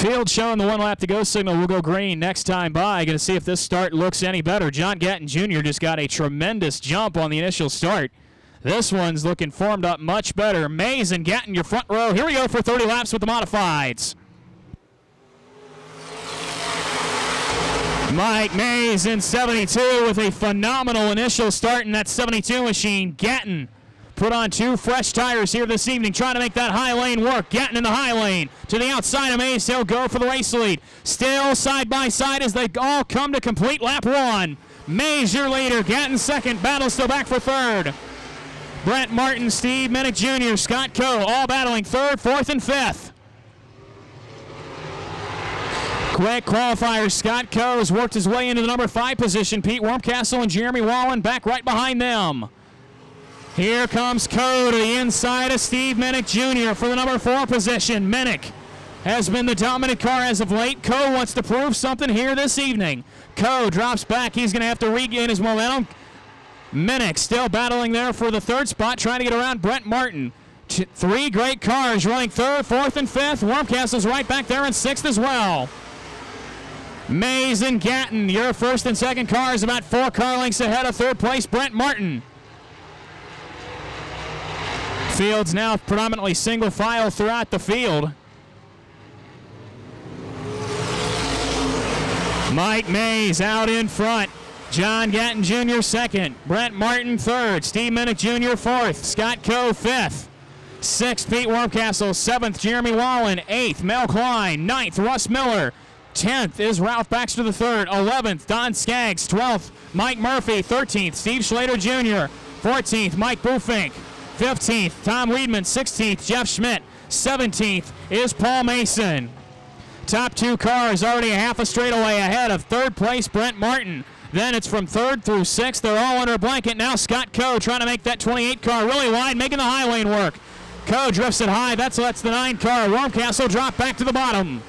Field showing the 1 lap to go signal. We'll go green next time by. Going to see if this start looks any better. John Gatton Jr. just got a tremendous jump on the initial start. This one's looking formed up much better. Mays and Gatton, your front row. Here we go for 30 laps with the modifieds. Mike Mays in 72 with a phenomenal initial start in that 72 machine. Gatton put on 2 fresh tires here this evening, trying to make that high lane work. Gatton in the high lane to the outside of Mays. He'll go for the race lead. Still side by side as they all come to complete lap 1. Mays your leader. Gatton second. Battle still back for third. Brent Martin, Steve Minnick Jr., Scott Coe all battling third, fourth, and fifth. Quick qualifier. Scott Coe has worked his way into the number 5 position. Pete Wormcastle and Jeremy Wallen back right behind them. Here comes Coe to the inside of Steve Minnick Jr. for the number 4 position. Minnick has been the dominant car as of late. Coe wants to prove something here this evening. Coe drops back. He's going to have to regain his momentum. Minnick still battling there for the 3rd spot, trying to get around Brent Martin. 3 great cars running 3rd, 4th, and 5th. Wormcastle's right back there in 6th as well. Mays and Gatton, your 1st and 2nd cars about 4 car lengths ahead of 3rd place Brent Martin. Field's now predominantly single file throughout the field. Mike Mays out in front. John Gatton Jr. 2nd. Brent Martin 3rd. Steve Minnick Jr. 4th. Scott Coe 5th. 6th, Pete Wormcastle. 7th, Jeremy Wallen. 8th, Mel Klein. 9th, Russ Miller. 10th is Ralph Baxter III. 11th, Don Skaggs. 12th, Mike Murphy. 13th, Steve Schlater Jr. 14th, Mike Bufink. 15th, Tom Weedman. 16th, Jeff Schmidt. 17th is Paul Mason. Top 2 cars already a half a straightaway ahead of 3rd place Brent Martin. Then it's from 3rd through 6th. They're all under a blanket. Now Scott Coe trying to make that 28 car really wide, making the high lane work. Coe drifts it high. That's the 9 car. Wormcastle dropped back to the bottom.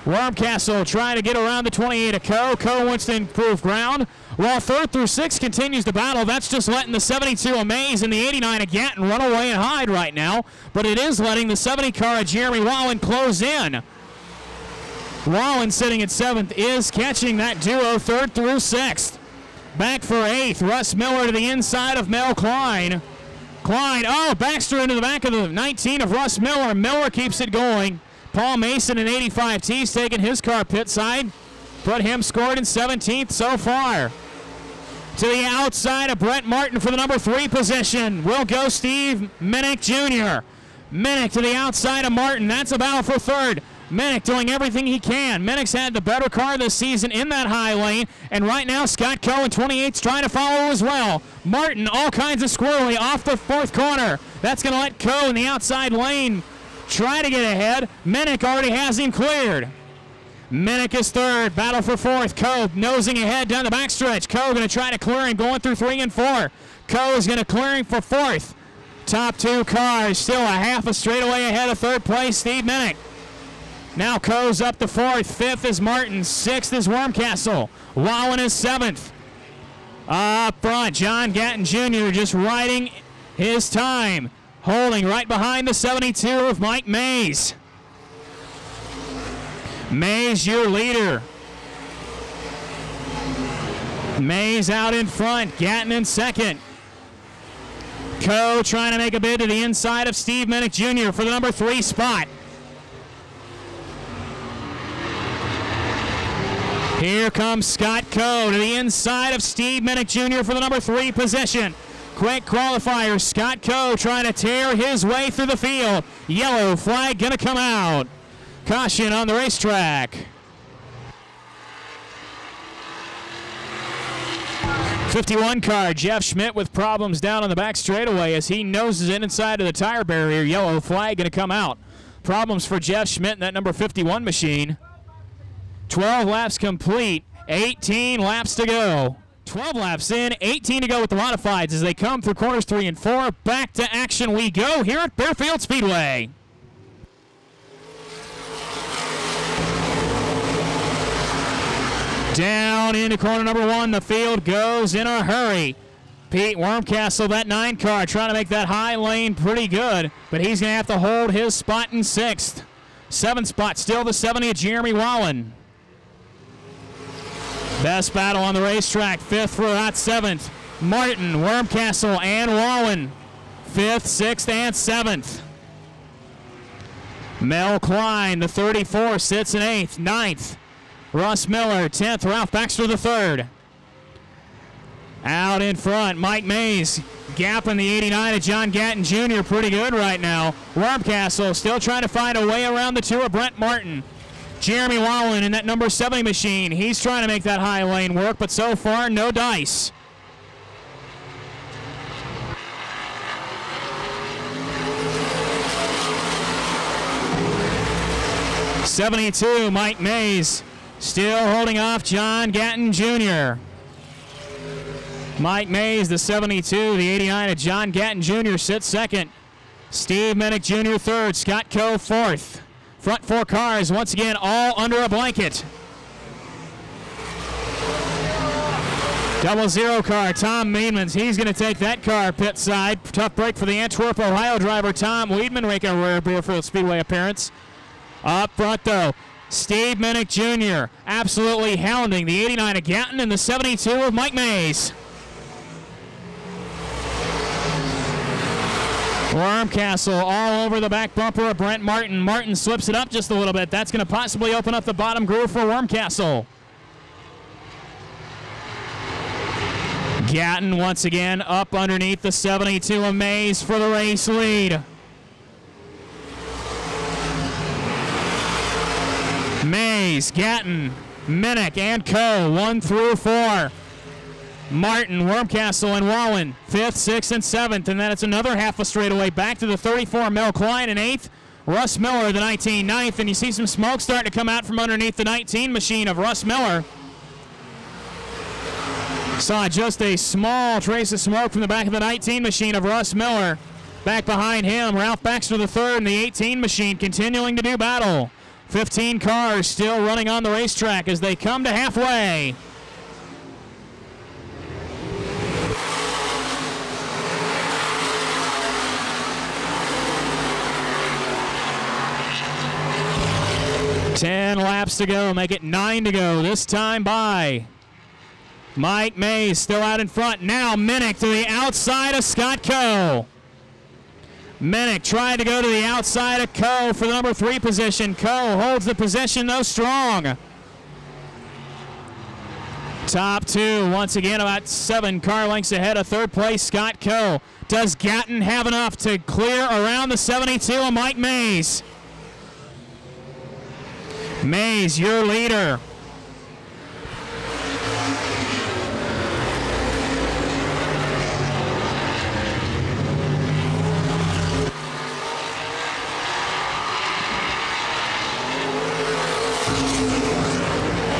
Wormcastle trying to get around the 28 of Coe. Coe wants to improve ground. While 3rd through 6th continues to battle. That's just letting the 72 of Mays and the 89 of Gatton run away and hide right now. But it is letting the 70 car of Jeremy Wallen close in. Wallen sitting at 7th is catching that duo 3rd through 6th. Back for 8th, Russ Miller to the inside of Mel Klein. Baxter into the back of the 19 of Russ Miller. Miller keeps it going. Paul Mason in 85T's taking his car pit side. Put him scored in 17th so far. To the outside of Brent Martin for the number 3 position will go Steve Minnick Jr. Minnick to the outside of Martin. That's a battle for 3rd. Minnick doing everything he can. Minnick's had the better car this season in that high lane, and right now Scott Coe in 28's trying to follow as well. Martin all kinds of squirrely off the 4th corner. That's going to let Coe in the outside lane try to get ahead. Minnick already has him cleared. Minnick is 3rd. Battle for 4th. Coe nosing ahead down the backstretch. Coe going to try to clear him going through 3 and 4. Coe is going to clear him for 4th. Top 2 cars still a half a straightaway ahead of 3rd place Steve Minnick. Now Coe's up to 4th. 5th is Martin. 6th is Wormcastle. Wallen is 7th. Up front, John Gatton Jr. just riding his time. Holding right behind the 72 of Mike Mays. Mays, your leader. Mays out in front. Gatton in 2nd. Coe trying to make a bid to the inside of Steve Minnick Jr. for the number 3 spot. Here comes Scott Coe to the inside of Steve Minnick Jr. for the number 3 position. Quick qualifier, Scott Coe trying to tear his way through the field. Yellow flag gonna come out. Caution on the racetrack. 51 car, Jeff Schmidt with problems down on the back straightaway as he noses it inside of the tire barrier. Yellow flag gonna come out. Problems for Jeff Schmidt in that number 51 machine. 12 laps complete, 18 laps to go. 12 laps in, 18 to go with the modifieds as they come through corners 3 and 4. Back to action we go here at Baer Speedway. Down into corner number 1, the field goes in a hurry. Pete Wormcastle, that 9 car, trying to make that high lane pretty good, but he's going to have to hold his spot in 6th. 7th spot, still the 70 of Jeremy Wallen. Best battle on the racetrack. 5th for hot 7th. Martin, Wormcastle, and Wallen. 5th, 6th, and 7th. Mel Klein, the 34, sits in 8th. 9th, Russ Miller. 10th, Ralph Baxter, the 3rd. Out in front, Mike Mays gapping the 89 of John Gatton Jr. pretty good right now. Wormcastle still trying to find a way around the 2 of Brent Martin. Jeremy Wallen in that number 70 machine. He's trying to make that high lane work, but so far, no dice. '72, Mike Mays still holding off John Gatton Jr. Mike Mays, the 72, the 89 of John Gatton Jr. sits 2nd. Steve Minnick Jr. 3rd. Scott Coe 4th. Front 4 cars, once again, all under a blanket. 00 car, Tom Meadmans. He's going to take that car pit side. Tough break for the Antwerp, Ohio driver Tom Weedman, making a rare Baerfield Speedway appearance. Up front, though, Steve Minnick Jr. absolutely hounding the 89 of Gatton and the 72 of Mike Mays. Wormcastle all over the back bumper of Brent Martin. Martin slips it up just a little bit. That's going to possibly open up the bottom groove for Wormcastle. Gatton once again up underneath the 72 of Mays for the race lead. Mays, Gatton, Minnick, and Coe 1 through 4. Martin, Wormcastle, and Wallen 5th, 6th, and 7th, and then it's another half a straightaway back to the 34. Mel Klein in 8th, Russ Miller the 19 9th, and you see some smoke starting to come out from underneath the 19 machine of Russ Miller. Saw just a small trace of smoke from the back of the 19 machine of Russ Miller. Back behind him, Ralph Baxter the 3rd, and the 18 machine continuing to do battle. 15 cars still running on the racetrack as they come to halfway. Ten laps to go, make it 9 to go, this time by Mike Mays, still out in front. Now Minnick to the outside of Scott Coe. Minnick tried to go to the outside of Coe for the number 3 position. Coe holds the position, though, strong. Top 2, once again, about 7 car lengths ahead of 3rd place, Scott Coe. Does Gatton have enough to clear around the 72 of Mike Mays? Mays, your leader.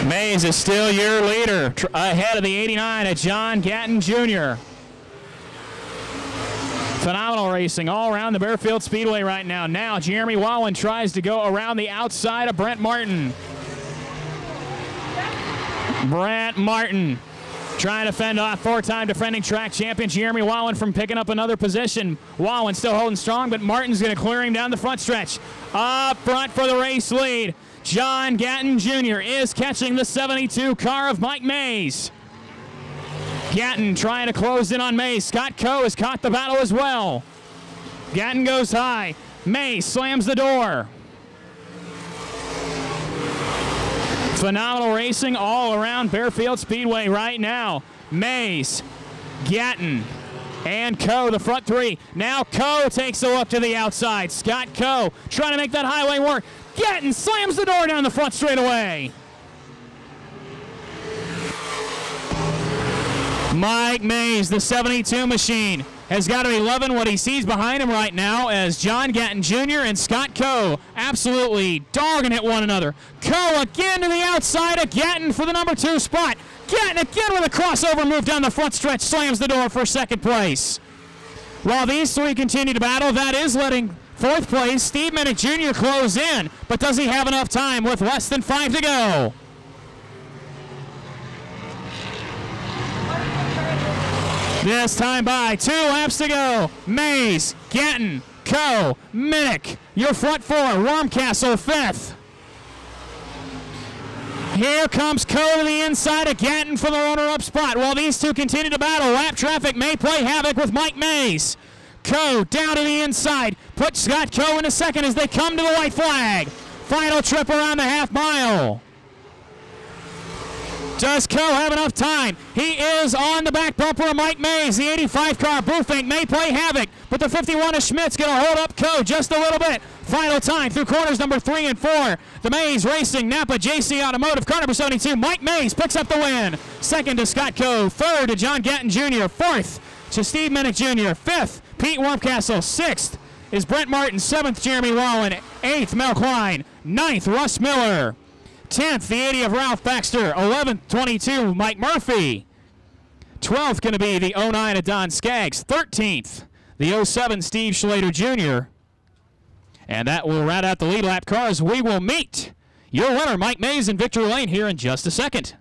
Mays is still your leader, ahead of the 89 of John Gatton Jr. Phenomenal racing all around the Baerfield Speedway right now. Now Jeremy Wallen tries to go around the outside of Brent Martin. Brent Martin trying to fend off 4-time defending track champion Jeremy Wallen from picking up another position. Wallen still holding strong, but Martin's going to clear him down the front stretch. Up front for the race lead, John Gatton Jr. is catching the 72 car of Mike Mays. Gatton trying to close in on Mays. Scott Coe has caught the battle as well. Gatton goes high. Mays slams the door. Phenomenal racing all around Baerfield Speedway right now. Mays, Gatton, and Coe, the front 3. Now Coe takes a look to the outside. Scott Coe trying to make that highway work. Gatton slams the door down the front straightaway. Mike Mays, the 72 machine, has got to be loving what he sees behind him right now as John Gatton Jr. and Scott Coe absolutely dogging at one another. Coe again to the outside of Gatton for the number 2 spot. Gatton again with a crossover move down the front stretch, slams the door for 2nd place. While these 3 continue to battle, that is letting 4th place Steve Minnick Jr. close in, but does he have enough time with less than 5 to go? This time by 2 laps to go. Mays, Gatton, Coe, Minnick, your front four. Wormcastle, fifth. Here comes Coe to the inside of Gatton for the runner-up spot. While these two continue to battle, lap traffic may play havoc with Mike Mays. Coe down to the inside. Put Scott Coe into second as they come to the white flag. Final trip around the half mile. Does Coe have enough time? He is on the back bumper of Mike Mays. The 85 car Bufink may play havoc, but the 51 of Schmidt's going to hold up Coe just a little bit. Final time through corners number 3 and 4. The Mays Racing Napa JC Automotive car number 72. Mike Mays picks up the win. Second to Scott Coe. Third to John Gatton Jr. Fourth to Steve Minnick Jr. Fifth, Pete Wormcastle. Sixth is Brent Martin. Seventh, Jeremy Wallen. Eighth, Mel Klein. Ninth, Russ Miller. 10th, the 80 of Ralph Baxter. 11th, 22, Mike Murphy. 12th going to be the 09 of Don Skaggs. 13th, the 07 Steve Schlater Jr. And that will round out the lead lap cars. We will meet your winner, Mike Mays, in victory lane here in just a second.